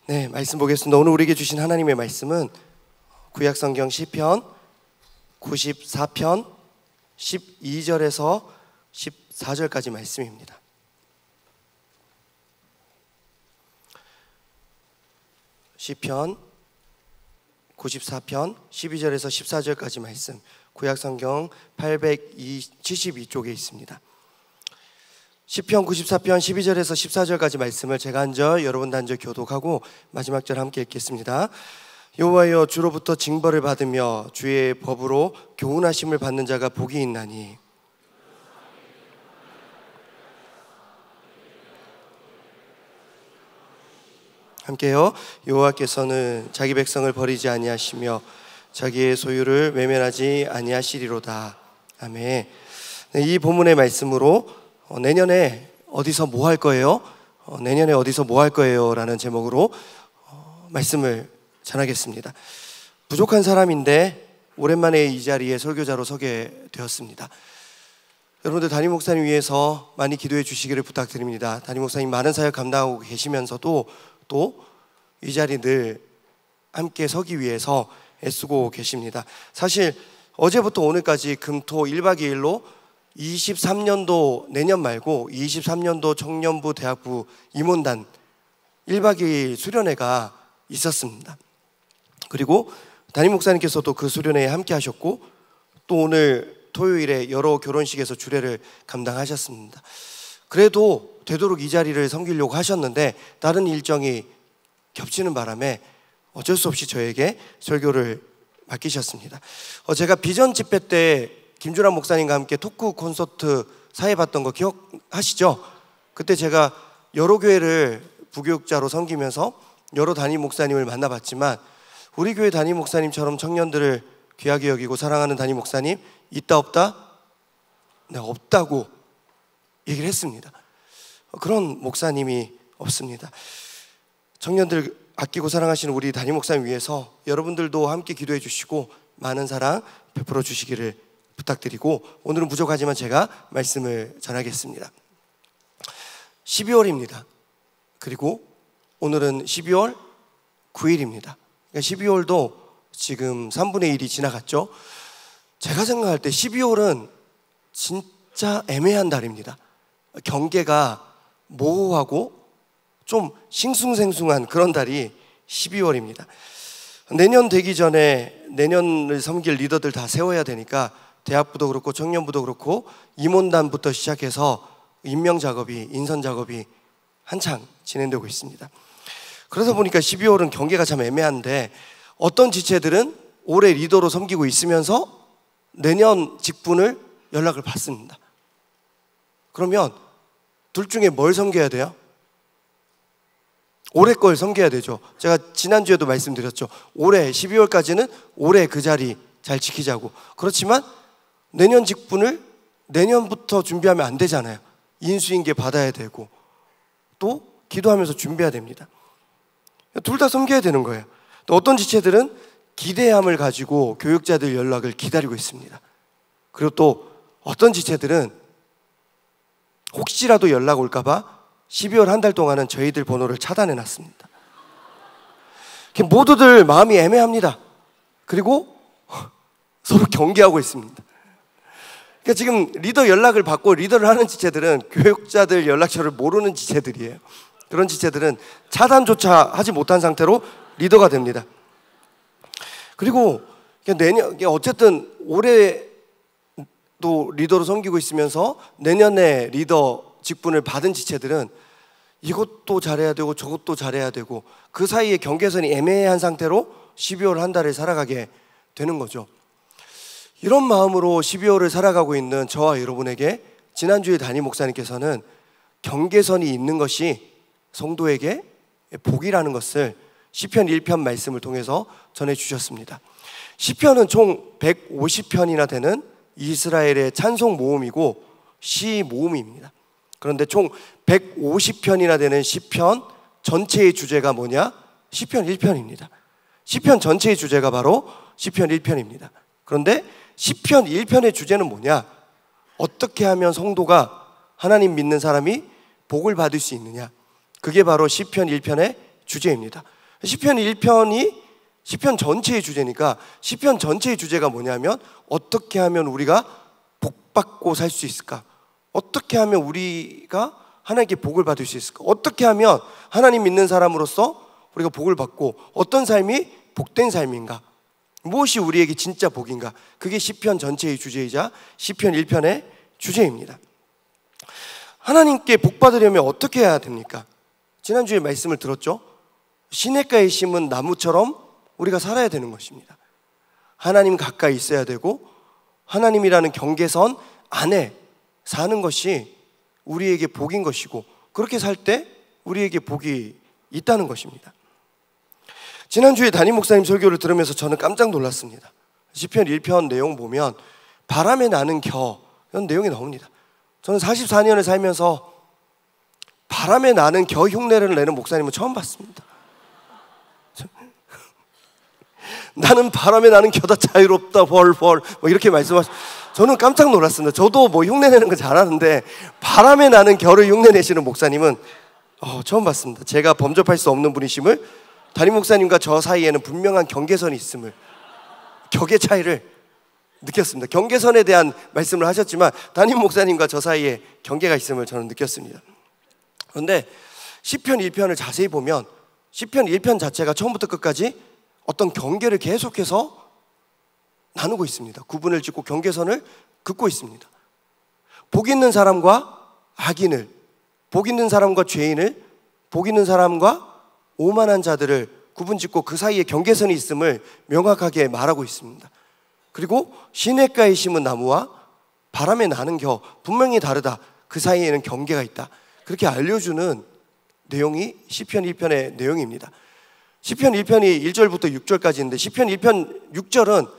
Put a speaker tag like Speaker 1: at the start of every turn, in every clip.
Speaker 1: 네, 말씀 보겠습니다. 오늘 우리에게 주신 하나님의 말씀은 구약성경 시편 94편 12절에서 14절까지 말씀입니다. 시편 94편 12절에서 14절까지 말씀, 구약성경 872쪽에 있습니다. 시편 94편 12절에서 14절까지 말씀을 제가 한 절, 여러분도 한 절 교독하고 마지막 절 함께 읽겠습니다. 여호와여, 주로부터 징벌을 받으며 주의 법으로 교훈하심을 받는 자가 복이 있나니 함께요. 여호와께서는 자기 백성을 버리지 아니하시며 자기의 소유를 외면하지 아니하시리로다. 아멘. 네, 이 본문의 말씀으로 내년에 어디서 뭐 할 거예요? 내년에 어디서 뭐 할 거예요? 라는 제목으로 말씀을 전하겠습니다. 부족한 사람인데 오랜만에 이 자리에 설교자로 서게 되었습니다. 여러분들 담임 목사님 위해서 많이 기도해 주시기를 부탁드립니다. 담임 목사님 많은 사역 감당하고 계시면서도 또 이 자리 늘 함께 서기 위해서 애쓰고 계십니다. 사실 어제부터 오늘까지 금토 1박 2일로 23년도 내년 말고 23년도 청년부 대학부 임원단 1박 2일 수련회가 있었습니다. 그리고 담임 목사님께서도 그 수련회에 함께 하셨고 또 오늘 토요일에 여러 결혼식에서 주례를 감당하셨습니다. 그래도 되도록 이 자리를 섬기려고 하셨는데 다른 일정이 겹치는 바람에 어쩔 수 없이 저에게 설교를 맡기셨습니다. 제가 비전 집회 때 김주란 목사님과 함께 토크 콘서트 사회봤던 거 기억하시죠? 그때 제가 여러 교회를 부교육자로 섬기면서 여러 담임 목사님을 만나봤지만 우리 교회 담임 목사님처럼 청년들을 귀하게 여기고 사랑하는 담임 목사님 있다 없다? 네, 없다고 얘기를 했습니다. 그런 목사님이 없습니다. 청년들 아끼고 사랑하시는 우리 담임 목사님 위해서 여러분들도 함께 기도해 주시고 많은 사랑 베풀어 주시기를 부탁드리고 오늘은 부족하지만 제가 말씀을 전하겠습니다. 12월입니다. 그리고 오늘은 12월 9일입니다. 그러니까 12월도 지금 3분의 1이 지나갔죠. 제가 생각할 때 12월은 진짜 애매한 달입니다. 경계가 모호하고 좀 싱숭생숭한 그런 달이 12월입니다. 내년 되기 전에 내년을 섬길 리더들 다 세워야 되니까 대학부도 그렇고 청년부도 그렇고 임원단부터 시작해서 임명 작업이, 인선 작업이 한창 진행되고 있습니다. 그러다 보니까 12월은 경계가 참 애매한데 어떤 지체들은 올해 리더로 섬기고 있으면서 내년 직분을 연락을 받습니다. 그러면 둘 중에 뭘 섬겨야 돼요? 올해 걸 섬겨야 되죠. 제가 지난주에도 말씀드렸죠. 올해 12월까지는 올해 그 자리 잘 지키자고. 그렇지만 내년 직분을 내년부터 준비하면 안 되잖아요. 인수인계 받아야 되고 또 기도하면서 준비해야 됩니다. 둘 다 섬겨야 되는 거예요. 또 어떤 지체들은 기대함을 가지고 교육자들 연락을 기다리고 있습니다. 그리고 또 어떤 지체들은 혹시라도 연락 올까봐 12월 한 달 동안은 저희들 번호를 차단해 놨습니다. 모두들 마음이 애매합니다. 그리고 서로 경계하고 있습니다. 그러니까 지금 리더 연락을 받고 리더를 하는 지체들은 교육자들 연락처를 모르는 지체들이에요. 그런 지체들은 차단조차 하지 못한 상태로 리더가 됩니다. 그리고 내년 어쨌든 올해도 리더로 섬기고 있으면서 내년에 리더 직분을 받은 지체들은 이것도 잘해야 되고 저것도 잘해야 되고 그 사이에 경계선이 애매한 상태로 12월 한 달을 살아가게 되는 거죠. 이런 마음으로 12월을 살아가고 있는 저와 여러분에게 지난주에 담임 목사님께서는 경계선이 있는 것이 성도에게 복이라는 것을 시편 1편 말씀을 통해서 전해주셨습니다. 시편은 총 150편이나 되는 이스라엘의 찬송 모음이고 시 모음입니다. 그런데 총 150편이나 되는 시편 전체의 주제가 뭐냐? 시편 1편입니다. 시편 전체의 주제가 바로 시편 1편입니다. 그런데 시편 1편의 주제는 뭐냐? 어떻게 하면 성도가 하나님 믿는 사람이 복을 받을 수 있느냐? 그게 바로 시편 1편의 주제입니다. 시편 1편이 시편 전체의 주제니까 시편 전체의 주제가 뭐냐면 어떻게 하면 우리가 복받고 살 수 있을까? 어떻게 하면 우리가 하나님께 복을 받을 수 있을까? 어떻게 하면 하나님 믿는 사람으로서 우리가 복을 받고 어떤 삶이 복된 삶인가? 무엇이 우리에게 진짜 복인가? 그게 시편 전체의 주제이자 시편 1편의 주제입니다. 하나님께 복 받으려면 어떻게 해야 됩니까? 지난주에 말씀을 들었죠? 시냇가에 심은 나무처럼 우리가 살아야 되는 것입니다. 하나님 가까이 있어야 되고 하나님이라는 경계선 안에 사는 것이 우리에게 복인 것이고 그렇게 살 때 우리에게 복이 있다는 것입니다. 지난주에 담임 목사님 설교를 들으면서 저는 깜짝 놀랐습니다. 시편 1편 내용 보면 바람에 나는 겨 이런 내용이 나옵니다. 저는 44년을 살면서 바람에 나는 겨 흉내를 내는 목사님은 처음 봤습니다. 나는 바람에 나는 겨다 자유롭다 벌벌 뭐 이렇게 말씀하시고 저는 깜짝 놀랐습니다. 저도 뭐 흉내내는 거 잘하는데 바람에 나는 겨를 흉내내시는 목사님은 처음 봤습니다. 제가 범접할 수 없는 분이심을 담임 목사님과 저 사이에는 분명한 경계선이 있음을 격의 차이를 느꼈습니다. 경계선에 대한 말씀을 하셨지만 담임 목사님과 저 사이에 경계가 있음을 저는 느꼈습니다. 그런데 시편 1편을 자세히 보면 시편 1편 자체가 처음부터 끝까지 어떤 경계를 계속해서 나누고 있습니다. 구분을 짓고 경계선을 긋고 있습니다. 복 있는 사람과 악인을, 복 있는 사람과 죄인을, 복 있는 사람과 오만한 자들을 구분짓고 그 사이에 경계선이 있음을 명확하게 말하고 있습니다. 그리고 시냇가에 심은 나무와 바람에 나는 겨 분명히 다르다. 그 사이에는 경계가 있다. 그렇게 알려주는 내용이 시편 1편의 내용입니다. 시편 1편이 1절부터 6절까지 있는데 시편 1편 6절은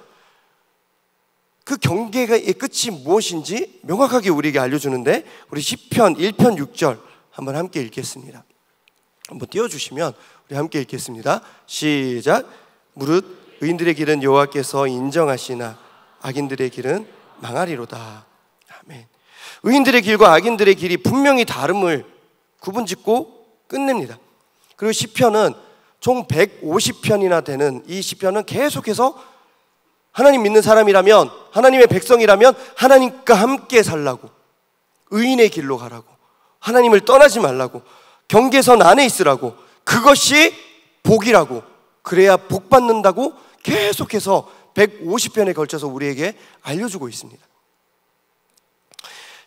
Speaker 1: 그 경계의 끝이 무엇인지 명확하게 우리에게 알려주는데 우리 시편 1편 6절 한번 함께 읽겠습니다. 한번 띄워주시면 우리 함께 읽겠습니다. 시작. 무릇 의인들의 길은 여호와께서 인정하시나 악인들의 길은 망하리로다. 아멘. 의인들의 길과 악인들의 길이 분명히 다름을 구분짓고 끝냅니다. 그리고 시편은 총 150편이나 되는 이 시편은 계속해서 하나님 믿는 사람이라면 하나님의 백성이라면 하나님과 함께 살라고 의인의 길로 가라고 하나님을 떠나지 말라고 경계선 안에 있으라고 그것이 복이라고 그래야 복 받는다고 계속해서 150편에 걸쳐서 우리에게 알려주고 있습니다.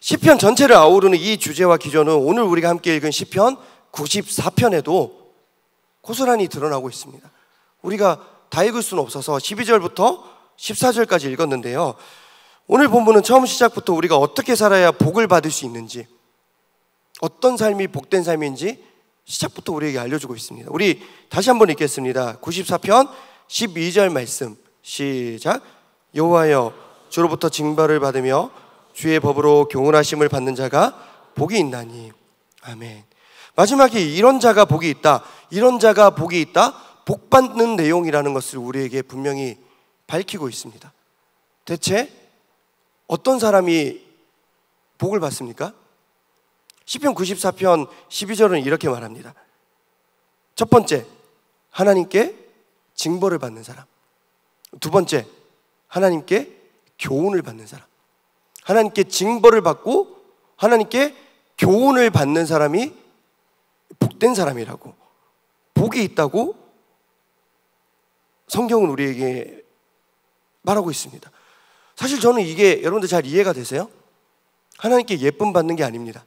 Speaker 1: 시편 전체를 아우르는 이 주제와 기조는 오늘 우리가 함께 읽은 시편 94편에도 고스란히 드러나고 있습니다. 우리가 다 읽을 수는 없어서 12절부터 14절까지 읽었는데요. 오늘 본문은 처음 시작부터 우리가 어떻게 살아야 복을 받을 수 있는지 어떤 삶이 복된 삶인지 시작부터 우리에게 알려주고 있습니다. 우리 다시 한번 읽겠습니다. 94편 12절 말씀 시작. 여호와여 주로부터 징벌을 받으며 주의 법으로 교훈하심을 받는 자가 복이 있나니. 아멘. 마지막에 이런 자가 복이 있다. 이런 자가 복이 있다. 복 받는 내용이라는 것을 우리에게 분명히 밝히고 있습니다. 대체 어떤 사람이 복을 받습니까? 시편 94편 12절은 이렇게 말합니다. 첫 번째, 하나님께 징벌을 받는 사람. 두 번째, 하나님께 교훈을 받는 사람. 하나님께 징벌을 받고 하나님께 교훈을 받는 사람이 복된 사람이라고, 복이 있다고 성경은 우리에게 말하고 있습니다. 사실 저는 이게 여러분들 잘 이해가 되세요? 하나님께 예쁨 받는 게 아닙니다.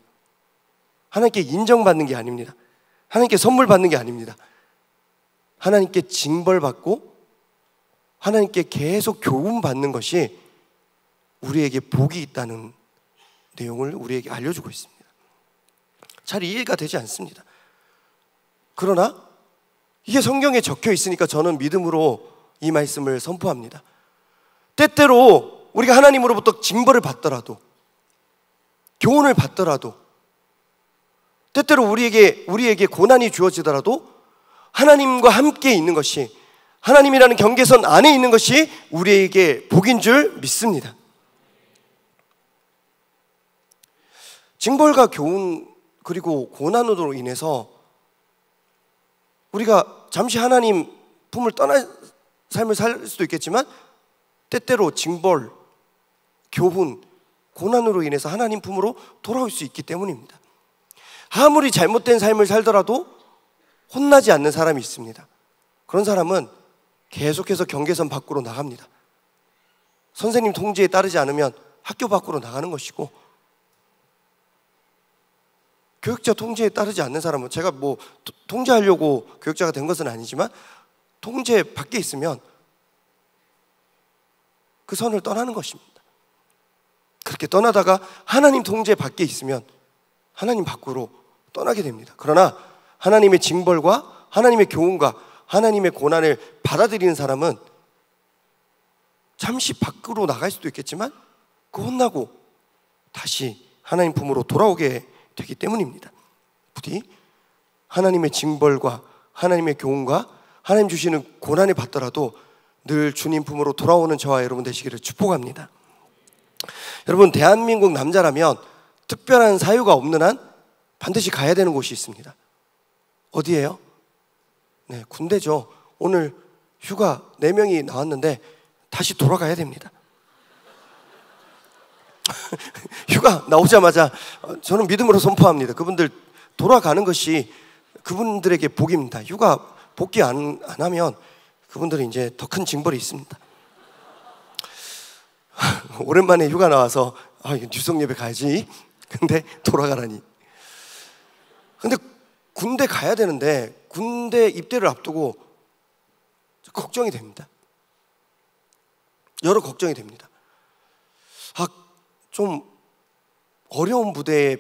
Speaker 1: 하나님께 인정받는 게 아닙니다. 하나님께 선물 받는 게 아닙니다. 하나님께 징벌 받고 하나님께 계속 교훈 받는 것이 우리에게 복이 있다는 내용을 우리에게 알려주고 있습니다. 잘 이해가 되지 않습니다. 그러나 이게 성경에 적혀 있으니까 저는 믿음으로 이 말씀을 선포합니다. 때때로 우리가 하나님으로부터 징벌을 받더라도 교훈을 받더라도 때때로 우리에게 고난이 주어지더라도 하나님과 함께 있는 것이 하나님이라는 경계선 안에 있는 것이 우리에게 복인 줄 믿습니다. 징벌과 교훈 그리고 고난으로 인해서 우리가 잠시 하나님 품을 떠날 삶을 살 수도 있겠지만 때때로 징벌, 교훈, 고난으로 인해서 하나님 품으로 돌아올 수 있기 때문입니다. 아무리 잘못된 삶을 살더라도 혼나지 않는 사람이 있습니다. 그런 사람은 계속해서 경계선 밖으로 나갑니다. 선생님 통제에 따르지 않으면 학교 밖으로 나가는 것이고, 교육자 통제에 따르지 않는 사람은, 제가 뭐 통제하려고 교육자가 된 것은 아니지만 통제 밖에 있으면 그 선을 떠나는 것입니다. 그렇게 떠나다가 하나님 통제 밖에 있으면 하나님 밖으로 떠나게 됩니다. 그러나 하나님의 징벌과 하나님의 교훈과 하나님의 고난을 받아들이는 사람은 잠시 밖으로 나갈 수도 있겠지만 그 혼나고 다시 하나님 품으로 돌아오게 되기 때문입니다. 부디 하나님의 징벌과 하나님의 교훈과 하나님 주시는 고난을 받더라도 늘 주님 품으로 돌아오는 저와 여러분 되시기를 축복합니다. 여러분, 대한민국 남자라면 특별한 사유가 없는 한 반드시 가야 되는 곳이 있습니다. 어디예요? 네, 군대죠. 오늘 휴가 4명이 나왔는데 다시 돌아가야 됩니다. 휴가 나오자마자 저는 믿음으로 선포합니다. 그분들 돌아가는 것이 그분들에게 복입니다. 휴가 복귀 안 하면 그분들은 이제 더 큰 징벌이 있습니다. 오랜만에 휴가 나와서 이거 뉴성 예배 가야지. 근데 돌아가라니. 근데 군대 가야 되는데 군대 입대를 앞두고 걱정이 됩니다. 여러 걱정이 됩니다. 좀 어려운 부대에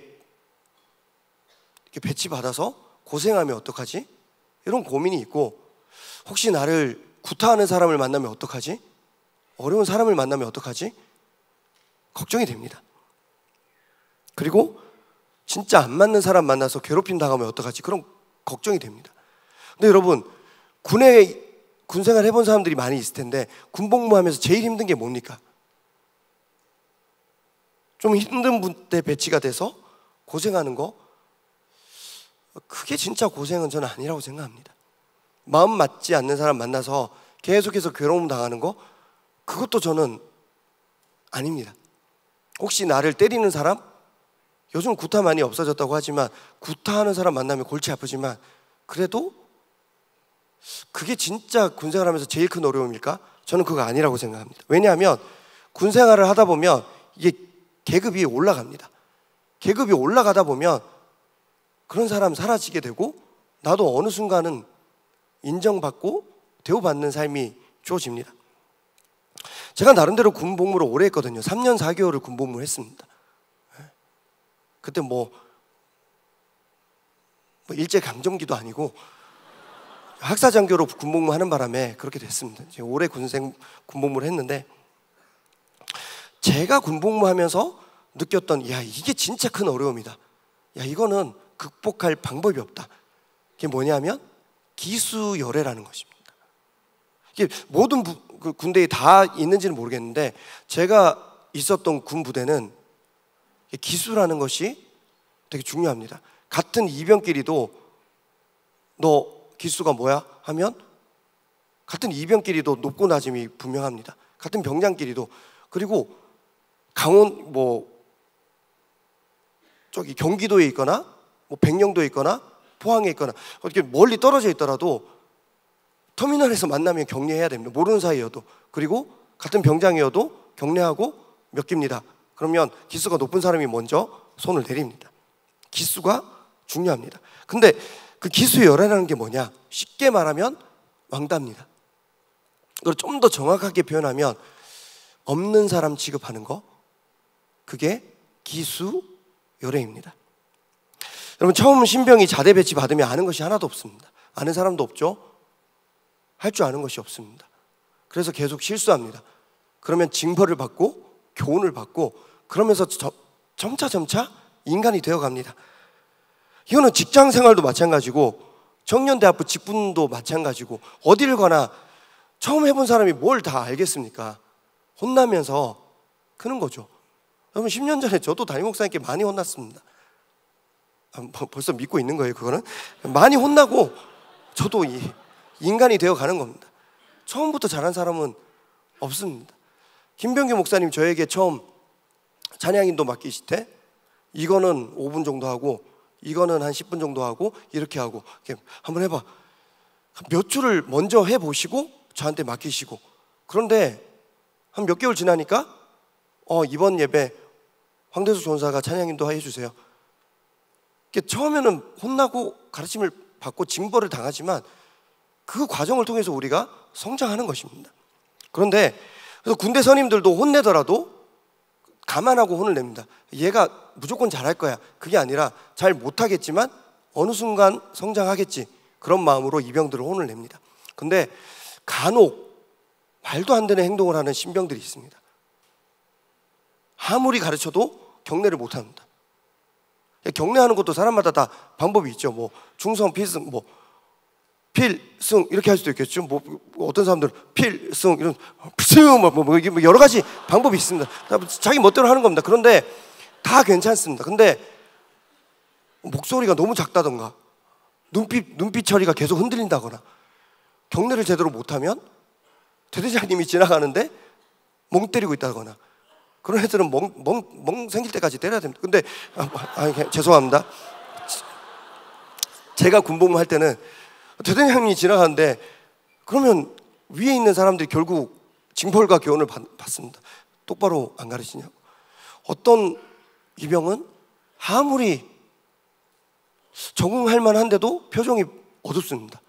Speaker 1: 배치받아서 고생하면 어떡하지? 이런 고민이 있고, 혹시 나를 구타하는 사람을 만나면 어떡하지? 어려운 사람을 만나면 어떡하지? 걱정이 됩니다. 그리고 진짜 안 맞는 사람 만나서 괴롭힘 당하면 어떡하지? 그런 걱정이 됩니다. 근데 여러분, 군생활 해본 사람들이 많이 있을 텐데 군복무하면서 제일 힘든 게 뭡니까? 좀 힘든 분대 배치가 돼서 고생하는 거, 그게 진짜 고생은 저는 아니라고 생각합니다. 마음 맞지 않는 사람 만나서 계속해서 괴로움 당하는 거, 그것도 저는 아닙니다. 혹시 나를 때리는 사람, 요즘 구타 많이 없어졌다고 하지만 구타하는 사람 만나면 골치 아프지만 그래도 그게 진짜 군생활하면서 제일 큰 어려움일까? 저는 그거 아니라고 생각합니다. 왜냐하면 군생활을 하다 보면 이게 계급이 올라갑니다. 계급이 올라가다 보면 그런 사람 사라지게 되고 나도 어느 순간은 인정받고 대우받는 삶이 주어집니다. 제가 나름대로 군복무를 오래 했거든요. 3년 4개월을 군복무를 했습니다. 그때 뭐 일제강점기도 아니고 학사장교로 군복무하는 바람에 그렇게 됐습니다. 제가 오래 군복무를 했는데, 제가 군복무하면서 느꼈던, 이게 진짜 큰 어려움이다. 이거는 극복할 방법이 없다. 그게 뭐냐면 기수열애라는 것입니다. 이게 모든 군대에 다 있는지는 모르겠는데 제가 있었던 군 부대는 기수라는 것이 되게 중요합니다. 같은 이병끼리도 너 기수가 뭐야? 하면 같은 이병끼리도 높고 낮음이 분명합니다. 같은 병장끼리도. 그리고 저기 경기도에 있거나 백령도에 있거나 포항에 있거나 이렇게 멀리 떨어져 있더라도 터미널에서 만나면 격려해야 됩니다. 모르는 사이여도. 그리고 같은 병장이어도 격려하고 몇 기입니다. 그러면 기수가 높은 사람이 먼저 손을 내립니다. 기수가 중요합니다. 근데 그 기수의 열애라는 게 뭐냐? 쉽게 말하면 왕따입니다. 그리고 좀 더 정확하게 표현하면 없는 사람 취급하는 거, 그게 기수 열애입니다. 여러분, 처음 신병이 자대 배치 받으면 아는 것이 하나도 없습니다. 아는 사람도 없죠. 할 줄 아는 것이 없습니다. 그래서 계속 실수합니다. 그러면 징벌을 받고 교훈을 받고 그러면서 점차 인간이 되어갑니다. 이거는 직장 생활도 마찬가지고 청년대학부 직분도 마찬가지고, 어디를 가나 처음 해본 사람이 뭘 다 알겠습니까? 혼나면서 크는 거죠. 여러분, 10년 전에 저도 담임 목사님께 많이 혼났습니다. 벌써 믿고 있는 거예요. 그거는 많이 혼나고, 저도 인간이 되어 가는 겁니다. 처음부터 잘한 사람은 없습니다. 김병규 목사님 저에게 처음 찬양인도 맡기실 때 이거는 5분 정도 하고 이거는 한 10분 정도 하고 이렇게 하고 이렇게 한번 해봐. 몇 주를 먼저 해보시고 저한테 맡기시고, 그런데 한 몇 개월 지나니까 이번 예배 황대숙 전사가 찬양인도 해주세요. 처음에는 혼나고 가르침을 받고 징벌을 당하지만 그 과정을 통해서 우리가 성장하는 것입니다. 그런데 그래서 군대 선임들도 혼내더라도 감안하고 혼을 냅니다. 얘가 무조건 잘할 거야. 그게 아니라 잘 못하겠지만 어느 순간 성장하겠지, 그런 마음으로 이병들을 혼을 냅니다. 근데 간혹 말도 안 되는 행동을 하는 신병들이 있습니다. 아무리 가르쳐도 경례를 못합니다. 경례하는 것도 사람마다 다 방법이 있죠. 뭐 중성, 필승, 뭐 필승 이렇게 할 수도 있겠죠. 뭐 어떤 사람들은 필승 이런 필승 뭐 여러 가지 방법이 있습니다. 자기 멋대로 하는 겁니다. 그런데 다 괜찮습니다. 근데 목소리가 너무 작다던가 눈빛 처리가 계속 흔들린다거나 경례를 제대로 못하면 대대장님이 지나가는데 멍 때리고 있다거나, 그런 애들은 멍 생길 때까지 때려야 됩니다. 근데 죄송합니다. 제가 군복무 할 때는 대대장님이 지나가는데 그러면 위에 있는 사람들이 결국 징벌과 교훈을 받습니다. 똑바로 안 가르치냐고. 어떤 이병은 아무리 적응할 만한데도 표정이 어둡습니다.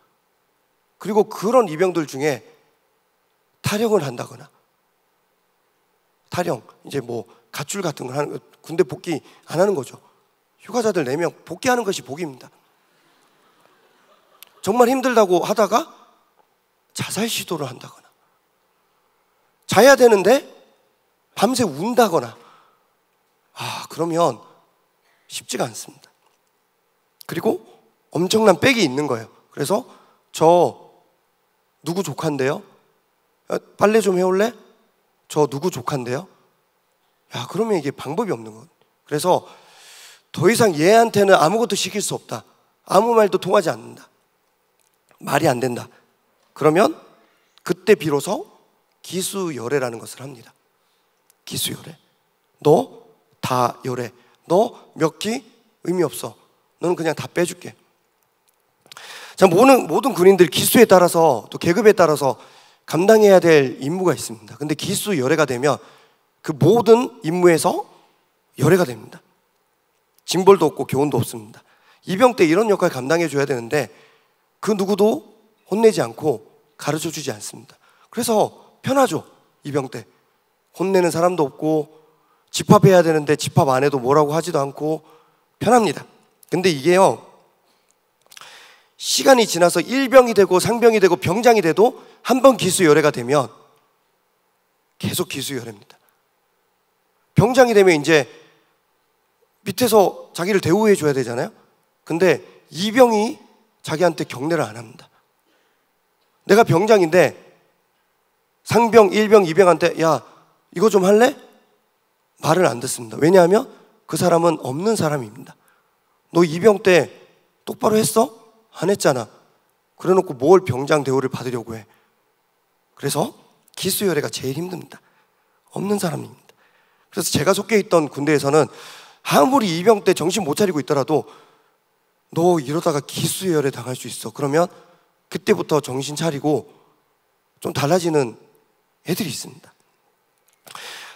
Speaker 1: 그리고 그런 이병들 중에 탈영을 한다거나, 탈영 이제 뭐 가출 같은 걸 하는, 군대 복귀 안 하는 거죠. 휴가자들 4명 복귀하는 것이 복입니다. 정말 힘들다고 하다가 자살 시도를 한다거나, 자야 되는데 밤새 운다거나, 그러면 쉽지가 않습니다. 그리고 엄청난 빽이 있는 거예요. 그래서 저 누구 조카인데요? 빨래 좀 해올래? 저 누구 조카인데요? 그러면 이게 방법이 없는 거예요. 그래서 더 이상 얘한테는 아무것도 시킬 수 없다. 아무 말도 통하지 않는다. 말이 안 된다. 그러면 그때 비로소 기수열애라는 것을 합니다. 기수열애. 너 다 열애. 너 몇 기 의미 없어. 너는 그냥 다 빼줄게. 자, 모든 군인들 기수에 따라서 또 계급에 따라서 감당해야 될 임무가 있습니다. 근데 기수 열애가 되면 그 모든 임무에서 열애가 됩니다. 징벌도 없고 교훈도 없습니다. 이병 때 이런 역할 감당해 줘야 되는데 그 누구도 혼내지 않고 가르쳐 주지 않습니다. 그래서 편하죠. 이병 때 혼내는 사람도 없고 집합해야 되는데 집합 안 해도 뭐라고 하지도 않고 편합니다. 근데 이게요, 시간이 지나서 일병이 되고 상병이 되고 병장이 돼도 한 번 기수열애가 되면 계속 기수열애입니다. 병장이 되면 이제 밑에서 자기를 대우해 줘야 되잖아요. 근데 이병이 자기한테 경례를 안 합니다. 내가 병장인데 상병, 일병, 이병한테 야 이거 좀 할래? 말을 안 듣습니다. 왜냐하면 그 사람은 없는 사람입니다. 너 이병 때 똑바로 했어? 안 했잖아. 그래놓고 뭘 병장 대우를 받으려고 해. 그래서 기수열애가 제일 힘듭니다. 없는 사람입니다. 그래서 제가 속해 있던 군대에서는 아무리 이병 때 정신 못 차리고 있더라도 너 이러다가 기수열애 당할 수 있어. 그러면 그때부터 정신 차리고 좀 달라지는 애들이 있습니다.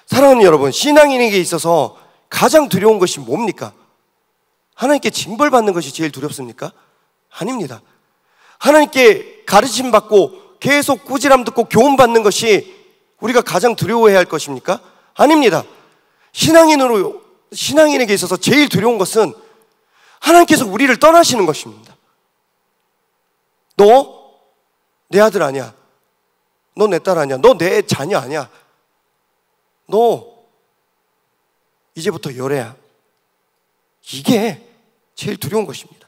Speaker 1: 사랑하는 여러분, 신앙인에게 있어서 가장 두려운 것이 뭡니까? 하나님께 징벌받는 것이 제일 두렵습니까? 아닙니다. 하나님께 가르침 받고 계속 꾸지람 듣고 교훈 받는 것이 우리가 가장 두려워해야 할 것입니까? 아닙니다. 신앙인에게 있어서 제일 두려운 것은 하나님께서 우리를 떠나시는 것입니다. 너 내 아들 아니야. 너 내 딸 아니야. 너 내 자녀 아니야. 너 이제부터 열애야. 이게 제일 두려운 것입니다.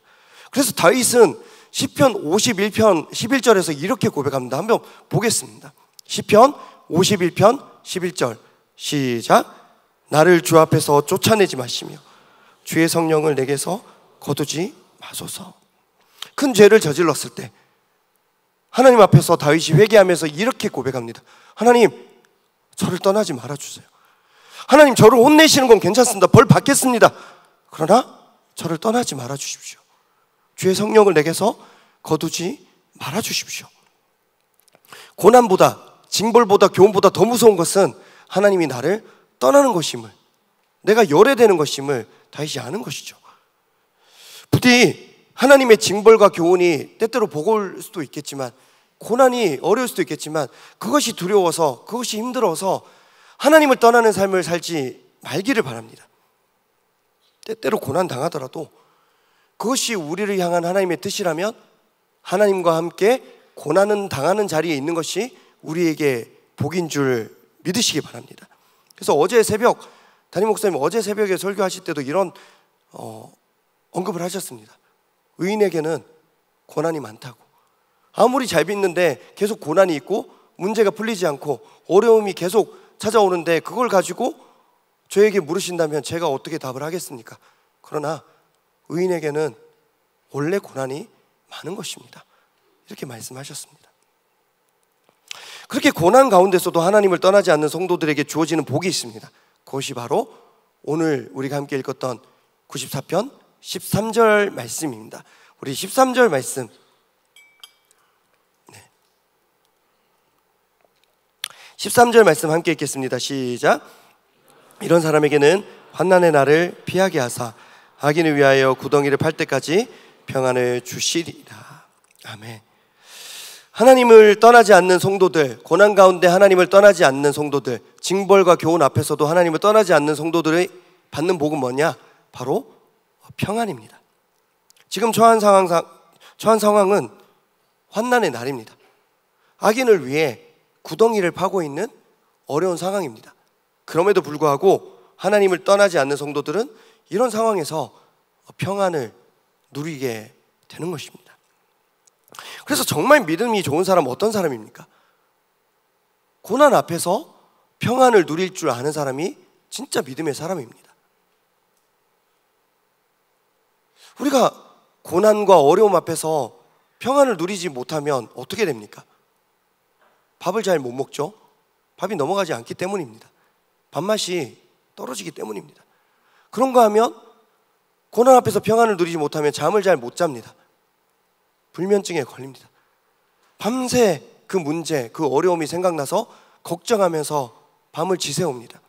Speaker 1: 그래서 다윗은 시편 51편 11절에서 이렇게 고백합니다. 한번 보겠습니다. 시편 51편 11절 시작. 나를 주 앞에서 쫓아내지 마시며 주의 성령을 내게서 거두지 마소서. 큰 죄를 저질렀을 때 하나님 앞에서 다윗이 회개하면서 이렇게 고백합니다. 하나님, 저를 떠나지 말아주세요. 하나님, 저를 혼내시는 건 괜찮습니다. 벌 받겠습니다. 그러나 저를 떠나지 말아주십시오. 주의 성령을 내게서 거두지 말아주십시오. 고난보다, 징벌보다, 교훈보다 더 무서운 것은 하나님이 나를 떠나는 것임을, 내가 열애되는 것임을 다윗이 아는 것이죠. 부디 하나님의 징벌과 교훈이 때때로 버거울 수도 있겠지만, 고난이 어려울 수도 있겠지만, 그것이 두려워서, 그것이 힘들어서 하나님을 떠나는 삶을 살지 말기를 바랍니다. 때때로 고난 당하더라도 그것이 우리를 향한 하나님의 뜻이라면 하나님과 함께 고난은 당하는 자리에 있는 것이 우리에게 복인 줄 믿으시기 바랍니다. 그래서 어제 새벽, 담임 목사님 어제 새벽에 설교하실 때도 이런 언급을 하셨습니다. 의인에게는 고난이 많다고. 아무리 잘 믿는데 계속 고난이 있고 문제가 풀리지 않고 어려움이 계속 찾아오는데 그걸 가지고 저에게 물으신다면 제가 어떻게 답을 하겠습니까? 그러나 의인에게는 원래 고난이 많은 것입니다. 이렇게 말씀하셨습니다. 그렇게 고난 가운데서도 하나님을 떠나지 않는 성도들에게 주어지는 복이 있습니다. 그것이 바로 오늘 우리가 함께 읽었던 94편 13절 말씀입니다. 우리 13절 말씀, 13절 말씀 함께 읽겠습니다. 시작. 이런 사람에게는 환난의 날을 피하게 하사 악인을 위하여 구덩이를 팔 때까지 평안을 주시리라. 아멘. 하나님을 떠나지 않는 성도들, 고난 가운데 하나님을 떠나지 않는 성도들, 징벌과 교훈 앞에서도 하나님을 떠나지 않는 성도들의 받는 복은 뭐냐? 바로 평안입니다. 지금 처한 상황은 환난의 날입니다. 악인을 위해 구덩이를 파고 있는 어려운 상황입니다. 그럼에도 불구하고 하나님을 떠나지 않는 성도들은 이런 상황에서 평안을 누리게 되는 것입니다. 그래서 정말 믿음이 좋은 사람은 어떤 사람입니까? 고난 앞에서 평안을 누릴 줄 아는 사람이 진짜 믿음의 사람입니다. 우리가 고난과 어려움 앞에서 평안을 누리지 못하면 어떻게 됩니까? 밥을 잘 못 먹죠. 밥이 넘어가지 않기 때문입니다. 밥맛이 떨어지기 때문입니다. 그런가 하면 고난 앞에서 평안을 누리지 못하면 잠을 잘 못 잡니다. 불면증에 걸립니다. 밤새 그 문제, 그 어려움이 생각나서 걱정하면서 밤을 지새웁니다.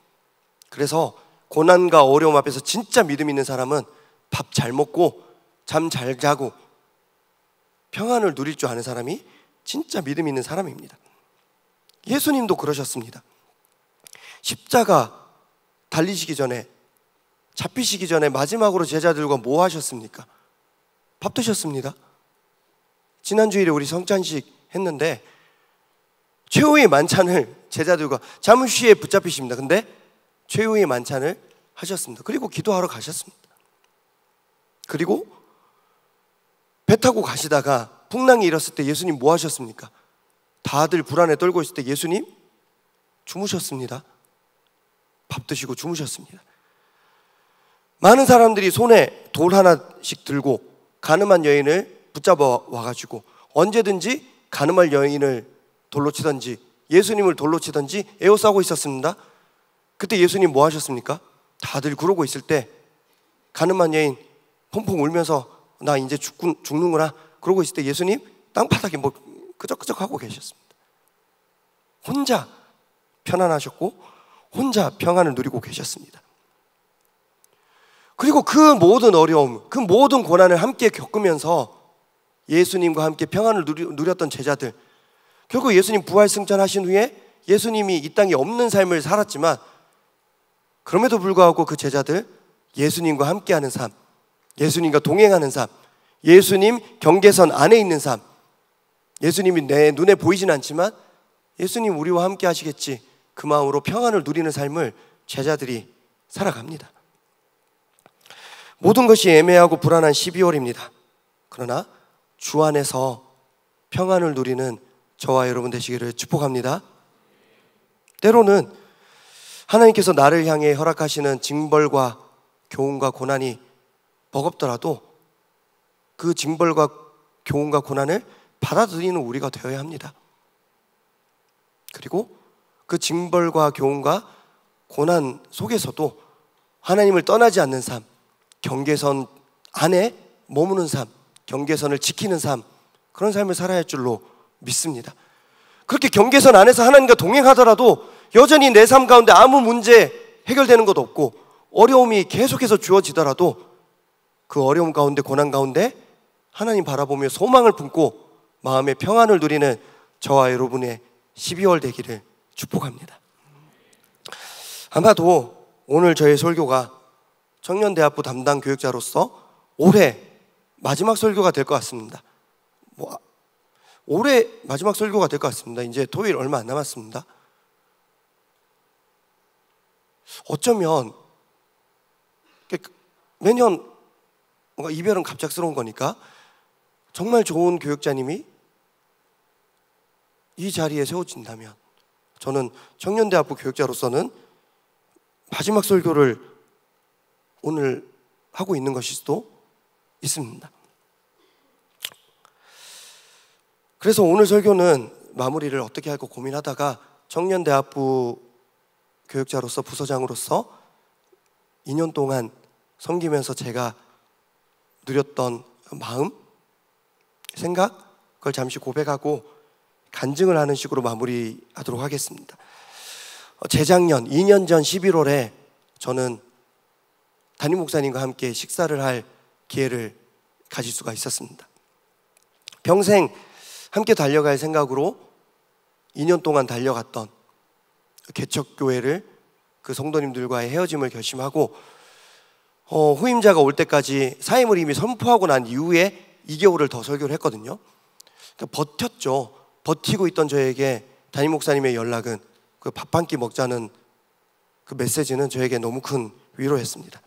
Speaker 1: 그래서 고난과 어려움 앞에서 진짜 믿음 있는 사람은 밥 잘 먹고 잠 잘 자고 평안을 누릴 줄 아는 사람이 진짜 믿음 있는 사람입니다. 예수님도 그러셨습니다. 십자가 달리시기 전에, 잡히시기 전에 마지막으로 제자들과 뭐 하셨습니까? 밥 드셨습니다. 지난주일에 우리 성찬식 했는데 최후의 만찬을 제자들과 잠시에 붙잡히십니다. 근데 최후의 만찬을 하셨습니다. 그리고 기도하러 가셨습니다. 그리고 배 타고 가시다가 풍랑이 일었을 때 예수님 뭐 하셨습니까? 다들 불안에 떨고 있을 때 예수님 주무셨습니다. 밥 드시고 주무셨습니다. 많은 사람들이 손에 돌 하나씩 들고 가늠한 여인을 붙잡아 와가지고 언제든지 가늠할 여인을 돌로 치든지 예수님을 돌로 치든지 에워싸고 있었습니다. 그때 예수님 뭐 하셨습니까? 다들 그러고 있을 때 가늠한 여인 펑펑 울면서 나 이제 죽는구나 그러고 있을 때 예수님 땅바닥에 뭐 끄적끄적 하고 계셨습니다. 혼자 편안하셨고 혼자 평안을 누리고 계셨습니다. 그리고 그 모든 어려움, 그 모든 고난을 함께 겪으면서 예수님과 함께 평안을 누렸던 제자들, 결국 예수님 부활 승천하신 후에 예수님이 이 땅에 없는 삶을 살았지만 그럼에도 불구하고 그 제자들 예수님과 함께하는 삶, 예수님과 동행하는 삶, 예수님 경계선 안에 있는 삶, 예수님이 내 눈에 보이진 않지만 예수님 우리와 함께 하시겠지 그 마음으로 평안을 누리는 삶을 제자들이 살아갑니다. 모든 것이 애매하고 불안한 12월입니다. 그러나 주 안에서 평안을 누리는 저와 여러분 되시기를 축복합니다. 때로는 하나님께서 나를 향해 허락하시는 징벌과 교훈과 고난이 버겁더라도 그 징벌과 교훈과 고난을 받아들이는 우리가 되어야 합니다. 그리고 그 징벌과 교훈과 고난 속에서도 하나님을 떠나지 않는 삶, 경계선 안에 머무는 삶, 경계선을 지키는 삶, 그런 삶을 살아야 할 줄로 믿습니다. 그렇게 경계선 안에서 하나님과 동행하더라도 여전히 내 삶 가운데 아무 문제 해결되는 것도 없고 어려움이 계속해서 주어지더라도 그 어려움 가운데, 고난 가운데 하나님 바라보며 소망을 품고 마음의 평안을 누리는 저와 여러분의 12월 되기를 축복합니다. 아마도 오늘 저의 설교가 청년대학부 담당 교육자로서 올해 마지막 설교가 될 것 같습니다. 올해 마지막 설교가 될 것 같습니다. 이제 토요일 얼마 안 남았습니다. 어쩌면 매년 뭔가 이별은 갑작스러운 거니까 정말 좋은 교육자님이 이 자리에 세워진다면 저는 청년대학부 교육자로서는 마지막 설교를 오늘 하고 있는 것일 수도 있습니다. 그래서 오늘 설교는 마무리를 어떻게 할까 고민하다가 청년대학부 교육자로서 부서장으로서 2년 동안 섬기면서 제가 누렸던 마음, 생각, 그걸 잠시 고백하고 간증을 하는 식으로 마무리하도록 하겠습니다. 재작년 2년 전 11월에 저는 담임 목사님과 함께 식사를 할 기회를 가질 수가 있었습니다. 평생 함께 달려갈 생각으로 2년 동안 달려갔던 개척교회를 그 성도님들과의 헤어짐을 결심하고 후임자가 올 때까지 사임을 이미 선포하고 난 이후에 2개월을 더 설교를 했거든요. 그러니까 버텼죠. 버티고 있던 저에게 담임 목사님의 연락은 그 밥 한 끼 먹자는 그 메시지는 저에게 너무 큰 위로였습니다.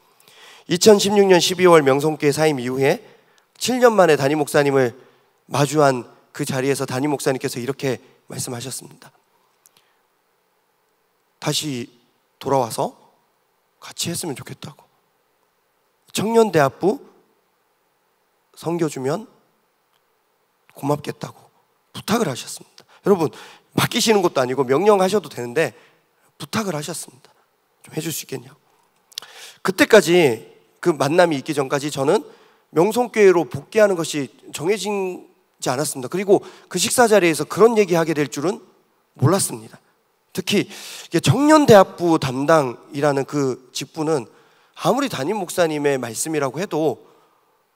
Speaker 1: 2016년 12월 명성교회 사임 이후에 7년 만에 담임 목사님을 마주한 그 자리에서 담임 목사님께서 이렇게 말씀하셨습니다. 다시 돌아와서 같이 했으면 좋겠다고. 청년대학부 섬겨주면 고맙겠다고 부탁을 하셨습니다. 여러분, 맡기시는 것도 아니고 명령하셔도 되는데 부탁을 하셨습니다. 좀 해줄 수 있겠냐고. 그때까지 그 만남이 있기 전까지 저는 명성교회로 복귀하는 것이 정해지지 않았습니다. 그리고 그 식사 자리에서 그런 얘기하게 될 줄은 몰랐습니다. 특히 청년대학부 담당이라는 그 직분은 아무리 담임 목사님의 말씀이라고 해도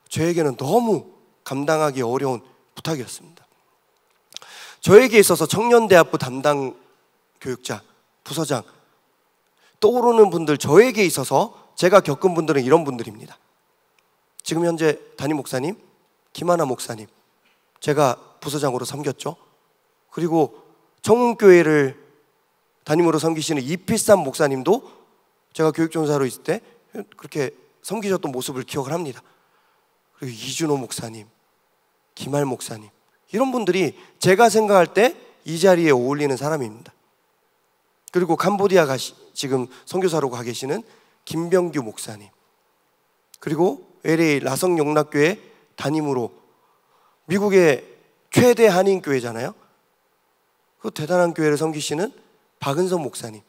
Speaker 1: 저에게는 너무 감당하기 어려운 부탁이었습니다. 저에게 있어서 청년대학부 담당 교육자, 부서장, 떠오르는 분들, 저에게 있어서 제가 겪은 분들은 이런 분들입니다. 지금 현재 담임 목사님, 김하나 목사님, 제가 부서장으로 섬겼죠. 그리고 청운교회를 담임으로 섬기시는 이필삼 목사님도 제가 교육전사로 있을 때 그렇게 섬기셨던 모습을 기억을 합니다. 그리고 이준호 목사님, 김할 목사님, 이런 분들이 제가 생각할 때 이 자리에 어울리는 사람입니다. 그리고 캄보디아 지금 선교사로 가 계시는 김병규 목사님, 그리고 LA 라성영락교회 담임으로 미국의 최대 한인교회잖아요. 그 대단한 교회를 섬기시는 박은선 목사님,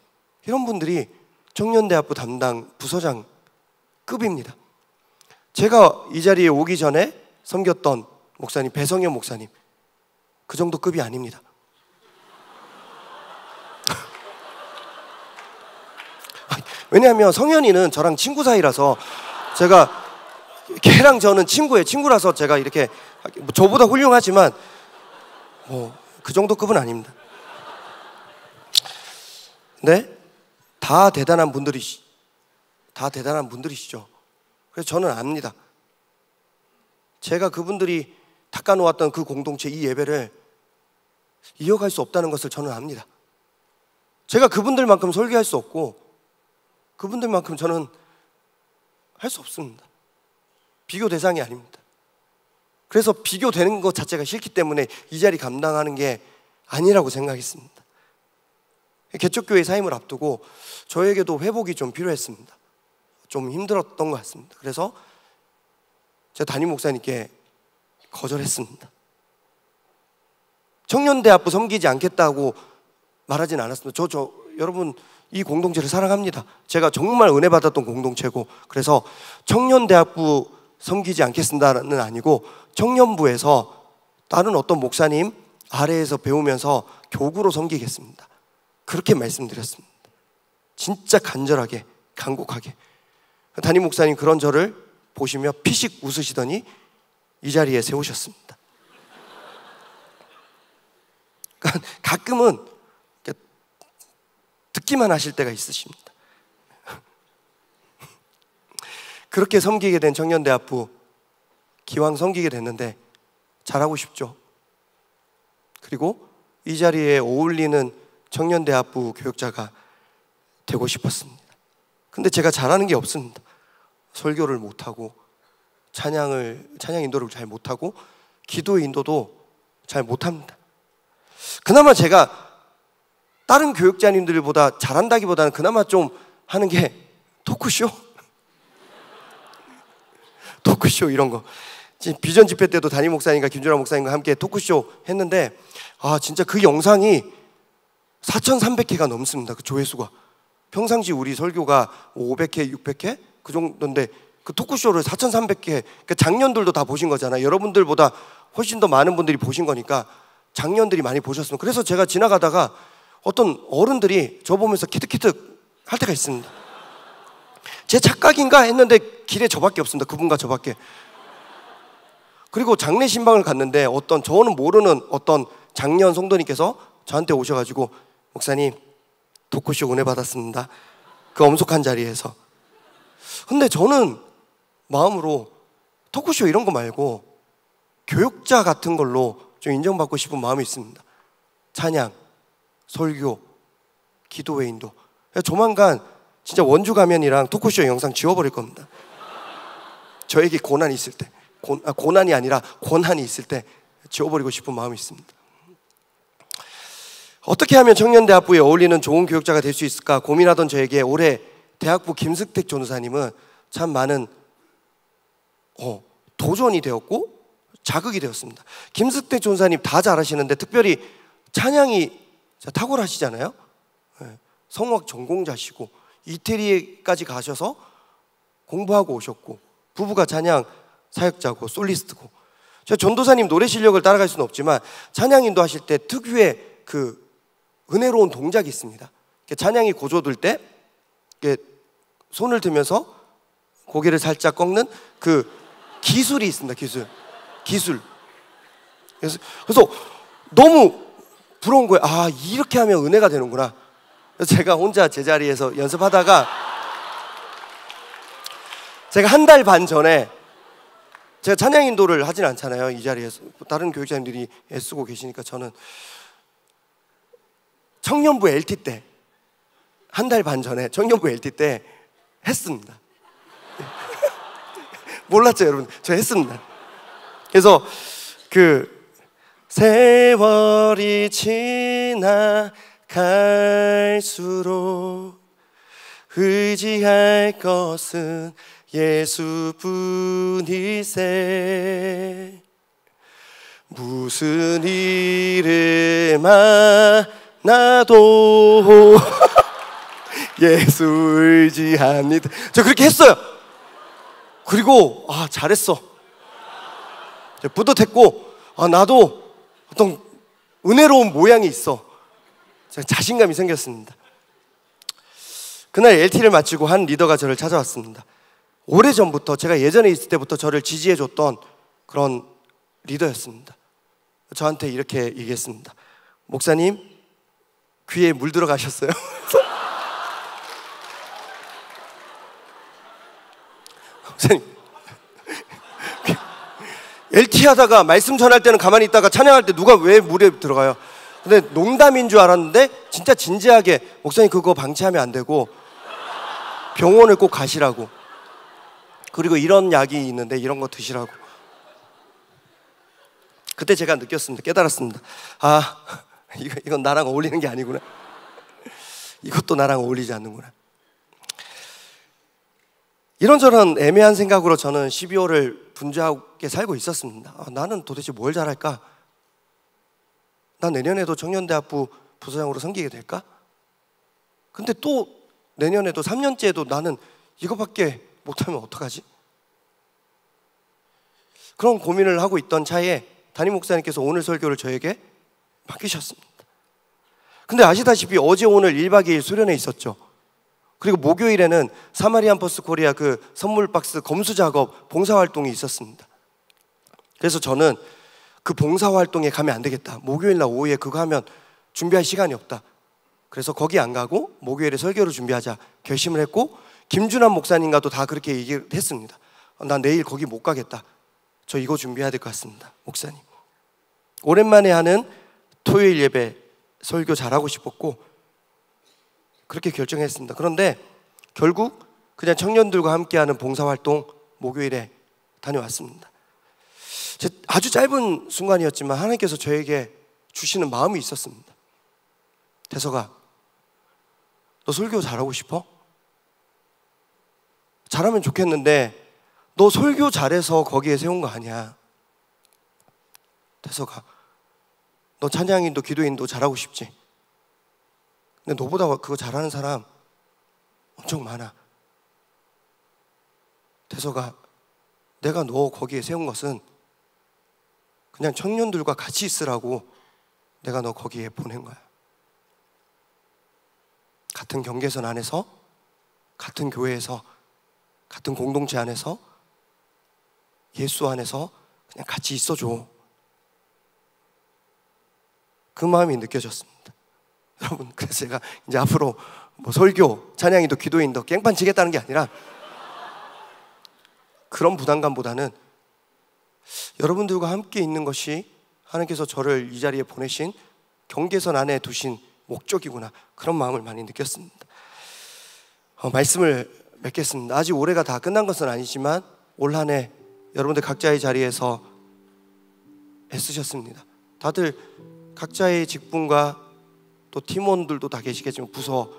Speaker 1: 이런 분들이 청년대학부 담당 부서장급입니다. 제가 이 자리에 오기 전에 섬겼던 목사님 배성현 목사님, 그 정도 급이 아닙니다. 왜냐하면 성현이는 저랑 친구 사이라서 제가 걔랑 저는 친구라서 제가 이렇게 저보다 훌륭하지만 그 정도 급은 아닙니다. 네? 다 대단한 분들이시죠. 그래서 저는 압니다. 제가 그분들이 닦아놓았던 그 공동체, 이 예배를 이어갈 수 없다는 것을 저는 압니다. 제가 그분들만큼 설교할 수 없고 그분들만큼 저는 할 수 없습니다. 비교 대상이 아닙니다. 그래서 비교되는 것 자체가 싫기 때문에 이 자리 감당하는 게 아니라고 생각했습니다. 개척교회 사임을 앞두고 저에게도 회복이 좀 필요했습니다. 좀 힘들었던 것 같습니다. 그래서 제가 담임 목사님께 거절했습니다. 청년대학부 섬기지 않겠다고 말하진 않았습니다. 여러분 이 공동체를 사랑합니다. 제가 정말 은혜 받았던 공동체고, 그래서 청년대학부 섬기지 않겠습니다는 아니고 청년부에서 다른 어떤 목사님 아래에서 배우면서 교구로 섬기겠습니다. 그렇게 말씀드렸습니다. 진짜 간절하게, 간곡하게. 담임 목사님 그런 저를 보시며 피식 웃으시더니 이 자리에 세우셨습니다. 그러니까 가끔은 듣기만 하실 때가 있으십니다. 그렇게 섬기게 된 청년대학부, 기왕 섬기게 됐는데 잘하고 싶죠. 그리고 이 자리에 어울리는 청년대학부 교육자가 되고 싶었습니다. 근데 제가 잘하는 게 없습니다. 설교를 못하고 찬양 인도를 잘 못하고 기도 인도도 잘 못합니다. 그나마 제가 다른 교육자님들보다 잘한다기보다는 그나마 좀 하는 게 토크쇼 이런 거. 비전 집회 때도 담임 목사님과 김준하 목사님과 함께 토크쇼 했는데 진짜 그 영상이 4,300회가 넘습니다. 그 조회수가. 평상시 우리 설교가 500회, 600회 그 정도인데 그 토크쇼를 4,300회, 그러니까 장년들도 다 보신 거잖아요. 여러분들보다 훨씬 더 많은 분들이 보신 거니까 장년들이 많이 보셨습니다. 그래서 제가 지나가다가 어떤 어른들이 저 보면서 키득키득 할 때가 있습니다. 제 착각인가 했는데 길에 저밖에 없습니다. 그분과 저밖에. 그리고 장례 신방을 갔는데 저는 모르는 어떤 장년 성도님께서 저한테 오셔가지고 목사님 토크쇼 은혜 받았습니다. 그 엄숙한 자리에서. 근데 저는 마음으로 토크쇼 이런 거 말고 교육자 같은 걸로 좀 인정받고 싶은 마음이 있습니다. 찬양, 설교, 기도회 인도. 조만간 진짜 원주 가면이랑 토크쇼 영상 지워버릴 겁니다. 저에게 고난이 있을 때, 고난이 아니라 권한이 있을 때 지워버리고 싶은 마음이 있습니다. 어떻게 하면 청년대학부에 어울리는 좋은 교육자가 될 수 있을까 고민하던 저에게 올해 대학부 김승택 전도사님은 참 많은 도전이 되었고 자극이 되었습니다. 김승택 전도사님 다 잘하시는데 특별히 찬양이 탁월하시잖아요. 성악 전공자시고 이태리까지 가셔서 공부하고 오셨고 부부가 찬양 사역자고 솔리스트고. 제가 전도사님 노래 실력을 따라갈 수는 없지만 찬양 인도하실 때 특유의 그 은혜로운 동작이 있습니다. 찬양이 고조될 때 손을 들면서 고개를 살짝 꺾는 그 기술이 있습니다. 기술. 그래서 너무 부러운 거예요. 이렇게 하면 은혜가 되는구나. 그래서 제가 혼자 제자리에서 연습하다가 제가 한 달 반 전에 제가 찬양 인도를 하진 않잖아요. 이 자리에서 다른 교육자님들이 애쓰고 계시니까 저는 청년부 LT 때 한 달 반 전에 청년부 LT 때 했습니다. 몰랐죠 여러분? 저 했습니다. 그래서 세월이 지나갈수록 의지할 것은 예수뿐이세. 무슨 일을 만나도 예수 의지합니다. 저 그렇게 했어요. 그리고 잘했어. 뿌듯했고 나도 어떤 은혜로운 모양이 있어. 자신감이 생겼습니다. 그날 LT를 마치고 한 리더가 저를 찾아왔습니다. 오래전부터 제가 예전에 있을 때부터 저를 지지해줬던 그런 리더였습니다. 저한테 이렇게 얘기했습니다. 목사님 귀에 물 들어가셨어요? 목사님 LT 하다가 말씀 전할 때는 가만히 있다가 찬양할 때 누가 왜 물에 들어가요? 근데 농담인 줄 알았는데 진짜 진지하게 목사님 그거 방치하면 안 되고 병원을 꼭 가시라고. 그리고 이런 약이 있는데 이런 거 드시라고. 그때 제가 느꼈습니다. 깨달았습니다. 이건 나랑 어울리는 게 아니구나. 이것도 나랑 어울리지 않는구나. 이런저런 애매한 생각으로 저는 12월을 분주하게 살고 있었습니다. 나는 도대체 뭘 잘할까? 나 내년에도 청년대학부 부서장으로 섬기게 될까? 근데 또 내년에도 3년째에도 나는 이거밖에 못하면 어떡하지? 그런 고민을 하고 있던 차에 담임 목사님께서 오늘 설교를 저에게 맡기셨습니다. 근데 아시다시피 어제 오늘 1박 2일 수련회 있었죠. 그리고 목요일에는 사마리안 버스 코리아 그 선물 박스 검수 작업 봉사활동이 있었습니다. 그래서 저는 그 봉사활동에 가면 안 되겠다. 목요일 날 오후에 그거 하면 준비할 시간이 없다. 그래서 거기 안 가고 목요일에 설교를 준비하자 결심을 했고, 김준환 목사님과도 다 그렇게 얘기를 했습니다. 난 내일 거기 못 가겠다. 저 이거 준비해야 될 것 같습니다. 목사님, 오랜만에 하는 토요일 예배 설교 잘하고 싶었고 그렇게 결정했습니다. 그런데 결국 그냥 청년들과 함께하는 봉사활동 목요일에 다녀왔습니다. 아주 짧은 순간이었지만 하나님께서 저에게 주시는 마음이 있었습니다. 대서가, 너 설교 잘하고 싶어? 잘하면 좋겠는데 너 설교 잘해서 거기에 세운 거 아니야. 대서가, 너 찬양인도 기도인도 잘하고 싶지? 근데 너보다 그거 잘하는 사람 엄청 많아. 대서가, 내가 너 거기에 세운 것은 그냥 청년들과 같이 있으라고 내가 너 거기에 보낸 거야. 같은 경계선 안에서, 같은 교회에서, 같은 공동체 안에서, 예수 안에서 그냥 같이 있어줘. 그 마음이 느껴졌습니다. 여러분, 그래서 제가 이제 앞으로 뭐 설교, 찬양인도 기도인도 깽판 치겠다는 게 아니라 그런 부담감보다는 여러분들과 함께 있는 것이 하나님께서 저를 이 자리에 보내신 경계선 안에 두신 목적이구나, 그런 마음을 많이 느꼈습니다. 말씀을 맺겠습니다. 아직 올해가 다 끝난 것은 아니지만 올 한 해 여러분들 각자의 자리에서 애쓰셨습니다. 다들 각자의 직분과 또 팀원들도 다 계시겠지만 부서,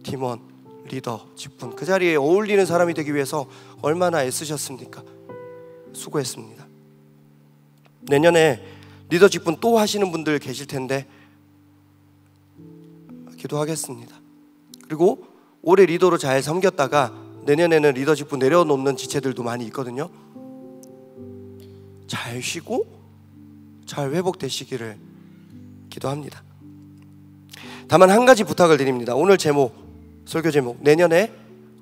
Speaker 1: 팀원, 리더, 직분, 그 자리에 어울리는 사람이 되기 위해서 얼마나 애쓰셨습니까? 수고했습니다. 내년에 리더 직분 또 하시는 분들 계실 텐데 기도하겠습니다. 그리고 올해 리더로 잘 섬겼다가 내년에는 리더 직분 내려놓는 지체들도 많이 있거든요. 잘 쉬고 잘 회복되시기를 기도합니다. 다만 한 가지 부탁을 드립니다. 오늘 제목, 설교 제목, 내년에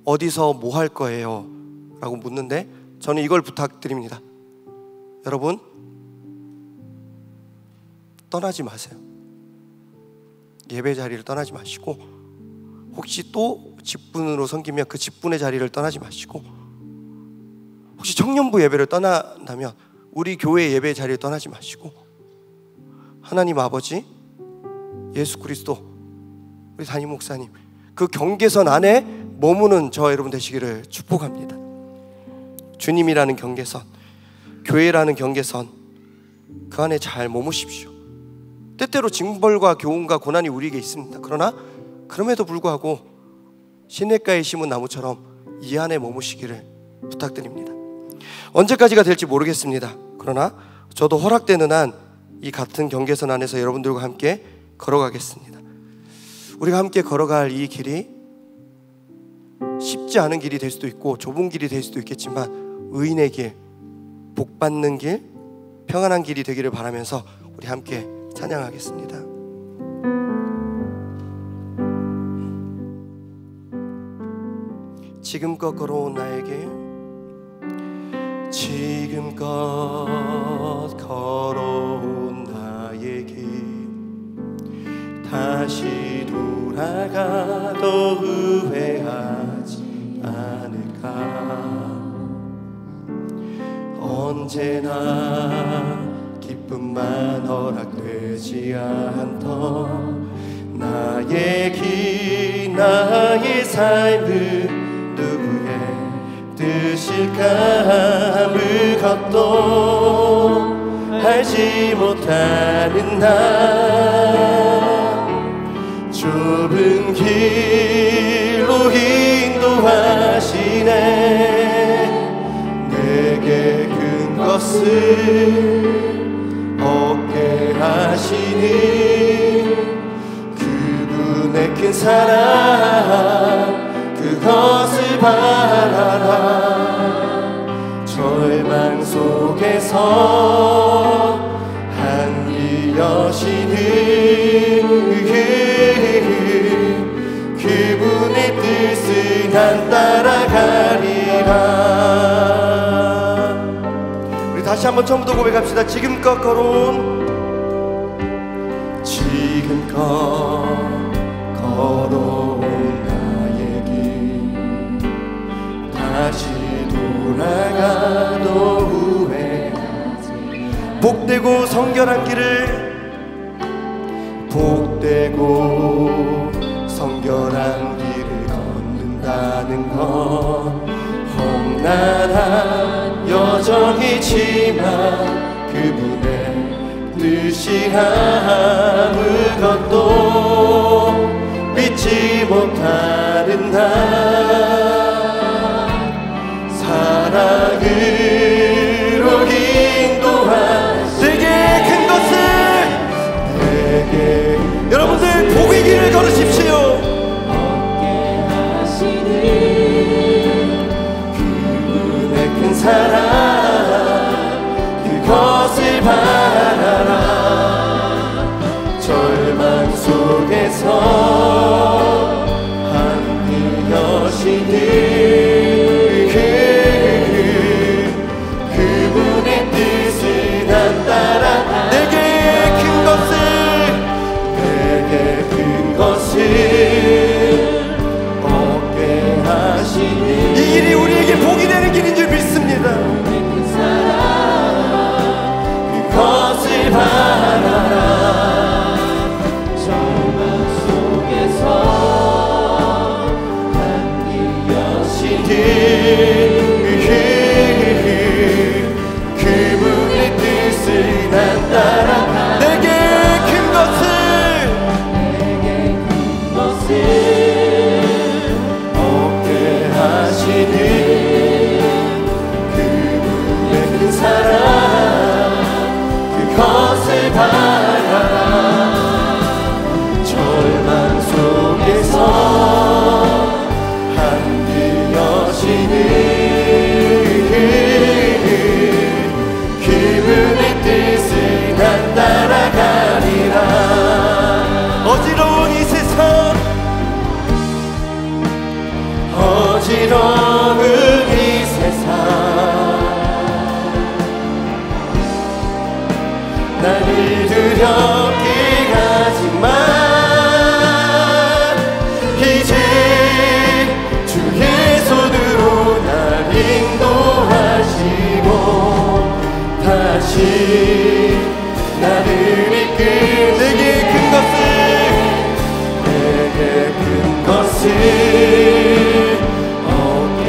Speaker 1: 어디서 뭐 할 거예요? 라고 묻는데 저는 이걸 부탁드립니다. 여러분, 떠나지 마세요. 예배 자리를 떠나지 마시고, 혹시 또 직분으로 섬기면 그 직분의 자리를 떠나지 마시고, 혹시 청년부 예배를 떠난다면 우리 교회 예배 자리를 떠나지 마시고, 하나님 아버지, 예수 그리스도, 우리 담임 목사님, 그 경계선 안에 머무는 저 여러분 되시기를 축복합니다. 주님이라는 경계선, 교회라는 경계선, 그 안에 잘 머무십시오. 때때로 징벌과 교훈과 고난이 우리에게 있습니다. 그러나 그럼에도 불구하고 시냇가에 심은 나무처럼 이 안에 머무시기를 부탁드립니다. 언제까지가 될지 모르겠습니다. 그러나 저도 허락되는 한 이 같은 경계선 안에서 여러분들과 함께 걸어가겠습니다. 우리가 함께 걸어갈 이 길이 쉽지 않은 길이 될 수도 있고 좁은 길이 될 수도 있겠지만 의인의 길, 복받는 길, 평안한 길이 되기를 바라면서 우리 함께 찬양하겠습니다. 지금껏 걸어온 나의 길, 지금껏 걸어온 나의 길, 다시 돌아가도 후회하지 않을까. 언제나 기쁨만 허락되지 않던 나의 길, 나의 삶은 누구의 뜻일까. 아무것도 알지 못하는 나, 좁은 길로 인도하시네. 내게 큰 것을 얻게 하시는 그분의 큰 사랑 그것을 바라라. 절망 속에서 하늘 여시는 그분의 뜻을 난 따라가리라. 우리 다시 한번 처음부터 고백합시다. 지금껏 걸어온 나의 길 다시 돌아가도 후회하지. 복되고 성결한 길을 걷는다는 건 험난한 여정이지만 그분의 뜻이 아무것도 믿지 못하는 나 사랑으로 인도한 내게 큰 것을 내게 여러분들 복의 길을 걸으십시오. 그분의 큰 사랑 그것을 바라라. 절망 속에서 하늘 여시는 그분의 뜻을 난 따라 내게 큰 것을 얻게 하시니 이 길이 우리에게 복이 되는 길인 줄 믿습니다. 그것을 바라라. 절망 속에서 하늘 여시는 그분의 뜻을 난 따라 내게 큰 것을 얻게 하시는 그분의 큰 사랑 그것을 바라라. 절망 속에서 하늘 여시는 그분의 뜻을 난 따라가리라. 어지러운 이 세상 어지러운 이 세상 나를 두렵게 하지만 이제 주의 손으로 날 인도하시고 다시 나를 이끌 내게 큰 것을 얻게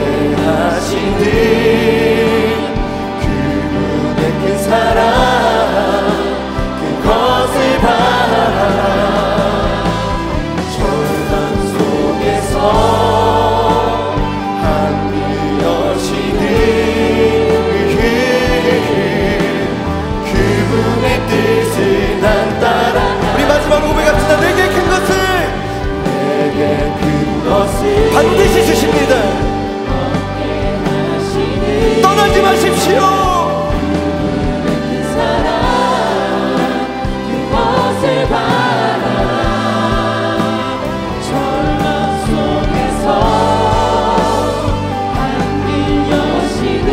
Speaker 1: 하시는 그분의 큰 사랑 그것을 바라라. 절망 속에서 하늘 여시는 그분의 뜻을 난 따라 우리 마지막 고백합시다. 내게 큰 것을 반드시 주십니다. 떠나지 마십시오. 그것을 바라라. 절망 속에서 하늘 여시는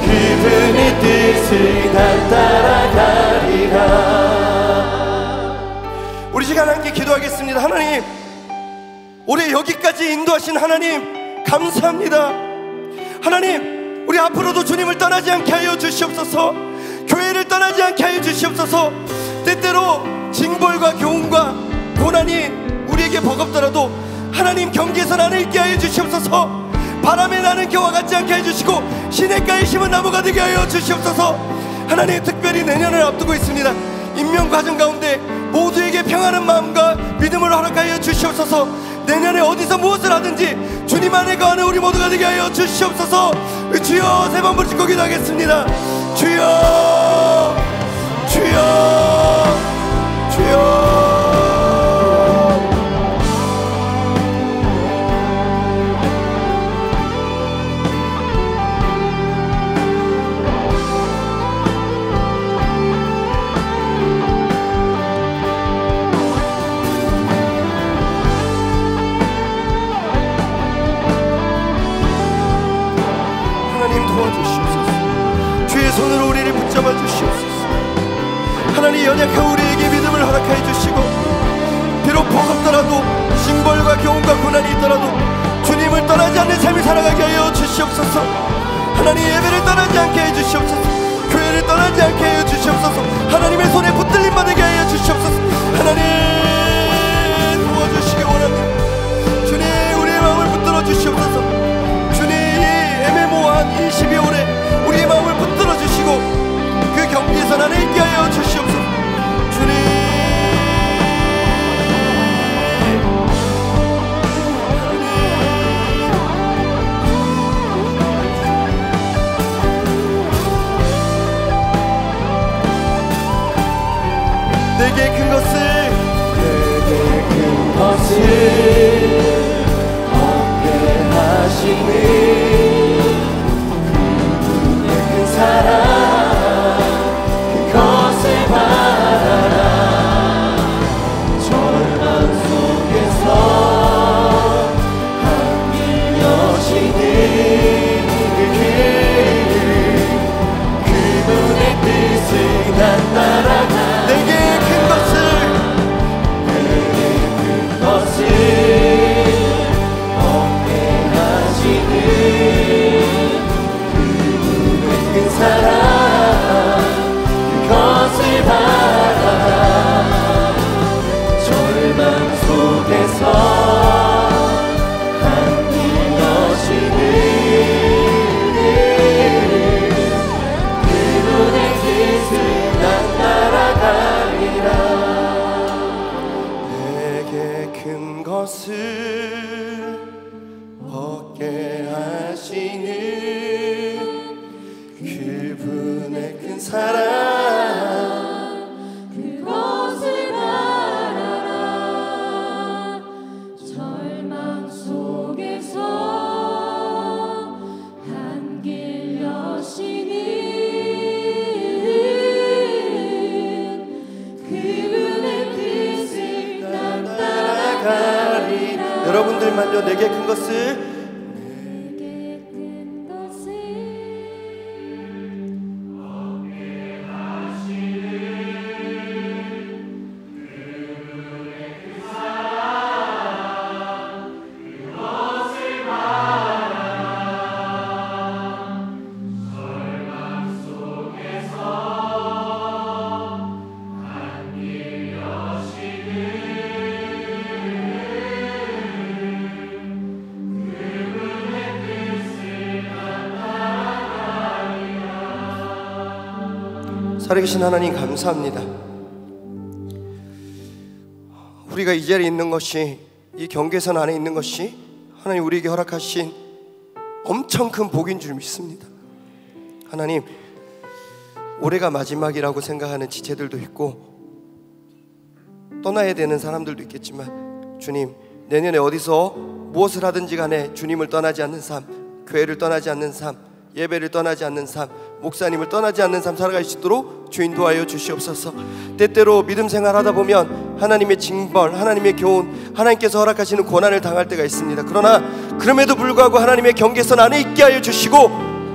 Speaker 1: 그분의 뜻을 난 따라가리라. 우리 시간 함께 기도하겠습니다. 하나님, 우리 여기까지 인도하신 하나님 감사합니다. 하나님, 우리 앞으로도 주님을 떠나지 않게 하여 주시옵소서. 교회를 떠나지 않게 하여 주시옵소서. 때때로 징벌과 교훈과 고난이 우리에게 버겁더라도 하나님 경계선 안에 있게 하여 주시옵소서. 바람에 나는 겨와 같지 않게 해주시고 시냇가에 심은 나무가 되게 하여 주시옵소서. 하나님, 특별히 내년을 앞두고 있습니다. 인명 과정 가운데 모두에게 평안한 마음과 믿음을 허락하여 주시옵소서. 내년에 어디서 무엇을 하든지 주님 안에 거하는 우리 모두가 되게 하여 주시옵소서. 주여, 세 번 부르짖고 기도하겠습니다. 주여 주여 주여. 손으로 우리를 붙잡아 주시옵소서. 하나님, 연약한 우리에게 믿음을 허락하여 주시고, 비록 버겁더라도 징벌과 교훈과 고난이 있더라도 주님을 떠나지 않는 삶을 살아가게 하여 주시옵소서. 하나님, 예배를 떠나지 않게 해 주시옵소서. 교회를 떠나지 않게 해 주시옵소서. 하나님의 손에 붙들림 받게 하여 주시옵소서. 하나님, 도와주시기 원합니다. 주님, 우리의 마음을 붙들어 주시옵소서. 주님, 이 애매모호한 이 12월에 우리의 마음을 붙들어 주시고 그 경계선 안에 있게 하여 주시옵소서. 주님, 내게 큰 것을 얻게 하시니 사랑, 그것을 바라라. 절망 속에서 한 길 여시는 그분의 뜻을 난 따라가. 내게 큰 것을 얻게 하시는 사랑, 그것을 바라. 절망 속에서 한 길 여시는 그분의 뜻을 난 따라가리라. 내게 큰 것을 얻게 하시는 그분의 큰 사랑, 그것을 바라라. 절망 속에서 한 길 여시는 그분의 뜻을 난 따라가리라. 여러분들만요, 내게 큰 것을 살아계신 하나님, 감사합니다. 우리가 이 자리에 있는 것이, 이 경계선 안에 있는 것이 하나님 우리에게 허락하신 엄청 큰 복인 줄 믿습니다. 하나님, 올해가 마지막이라고 생각하는 지체들도 있고 떠나야 되는 사람들도 있겠지만, 주님, 내년에 어디서 무엇을 하든지 간에 주님을 떠나지 않는 삶, 교회를 떠나지 않는 삶, 예배를 떠나지 않는 삶, 목사님을 떠나지 않는 삶 살아갈 수 있도록 주 인도하여 주시옵소서. 때때로 믿음 생활하다 보면 하나님의 징벌, 하나님의 교훈, 하나님께서 허락하시는 고난을 당할 때가 있습니다. 그러나 그럼에도 불구하고 하나님의 경계선 안에 있게 하여 주시고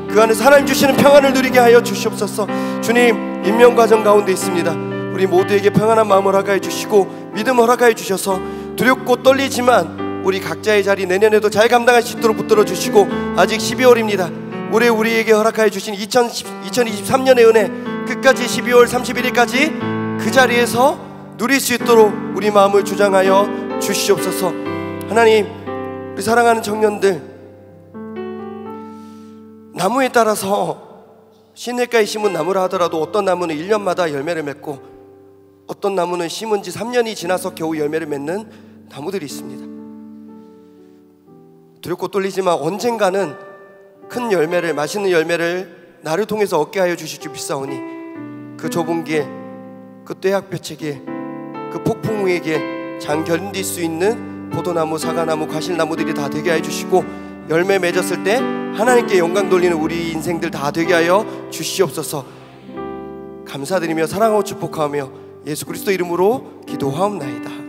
Speaker 1: 그 안에서 하나님 주시는 평안을 누리게 하여 주시옵소서. 주님, 임명과정 가운데 있습니다. 우리 모두에게 평안한 마음을 허락하여 주시고 믿음 허락하여 주셔서 두렵고 떨리지만 우리 각자의 자리 내년에도 잘 감당할 수 있도록 붙들어 주시고, 아직 12월입니다. 올해 우리에게 허락하여 주신 2023년의 은혜 끝까지 12월 31일까지 그 자리에서 누릴 수 있도록 우리 마음을 주장하여 주시옵소서. 하나님, 우리 사랑하는 청년들, 나무에 따라서 시냇가에 심은 나무라 하더라도 어떤 나무는 1년마다 열매를 맺고 어떤 나무는 심은 지 3년이 지나서 겨우 열매를 맺는 나무들이 있습니다. 두렵고 떨리지만 언젠가는 큰 열매를, 맛있는 열매를 나를 통해서 얻게 하여 주실 줄 믿사오니 그 좁은 길, 그 떼약볕의 길, 그 폭풍 위의 길 장 견딜 수 있는 포도나무, 사과나무, 과실나무들이 다 되게 하여 주시고 열매 맺었을 때 하나님께 영광 돌리는 우리 인생들 다 되게 하여 주시옵소서. 감사드리며 사랑하고 축복하며 예수 그리스도 이름으로 기도하옵나이다.